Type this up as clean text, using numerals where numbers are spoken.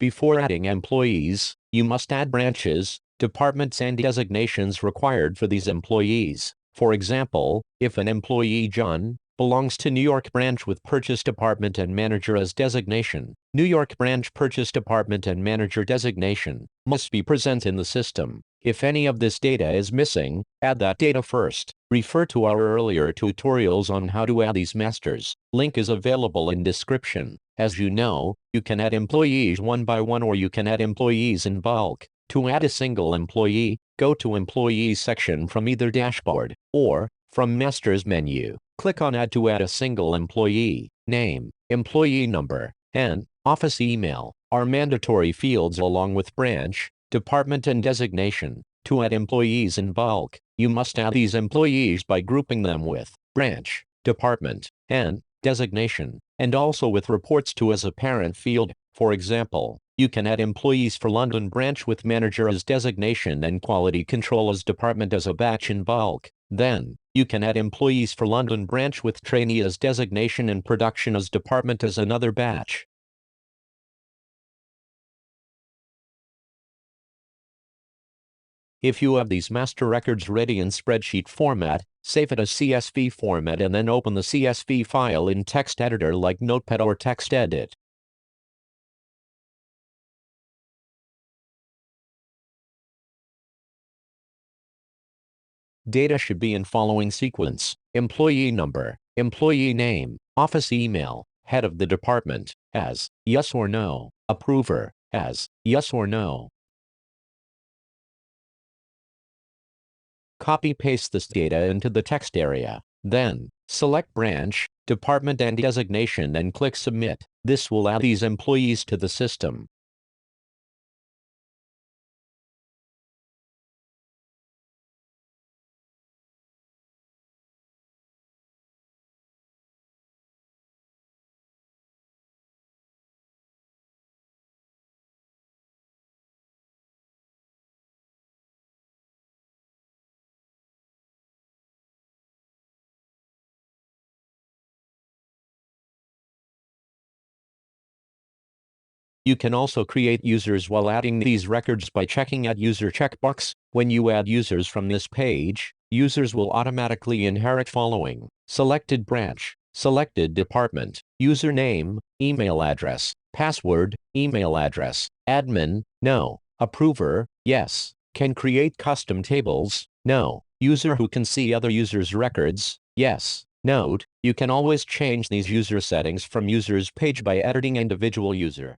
Before adding employees, you must add branches, departments and designations required for these employees. For example, if an employee John belongs to New York branch with purchase department and manager as designation, New York branch purchase department and manager designation must be present in the system. If any of this data is missing, add that data first. Refer to our earlier tutorials on how to add these masters. Link is available in description. As you know, you can add employees one by one or you can add employees in bulk. To add a single employee, go to Employees section from either dashboard or from Masters menu. Click on Add to add a single employee. Name, employee number, and office email are mandatory fields along with branch, department and designation. To add employees in bulk, you must add these employees by grouping them with branch, department, and designation, and also with reports to as a parent field. For example, you can add employees for London branch with manager as designation and quality control as department as a batch in bulk. Then, you can add employees for London branch with trainee as designation and production as department as another batch. If you have these master records ready in spreadsheet format, save it as CSV format and then open the CSV file in text editor like Notepad or TextEdit. Data should be in following sequence: employee number, employee name, office email, head of the department, as yes or no, approver, as yes or no. Copy-paste this data into the text area. Then, select branch, department and designation and click Submit. This will add these employees to the system. You can also create users while adding these records by checking Add User checkbox. When you add users from this page, users will automatically inherit following: selected branch, selected department, username, email address, password, email address, admin, no, approver, yes, can create custom tables, no, user who can see other users' records, yes. Note, you can always change these user settings from users page by editing individual user.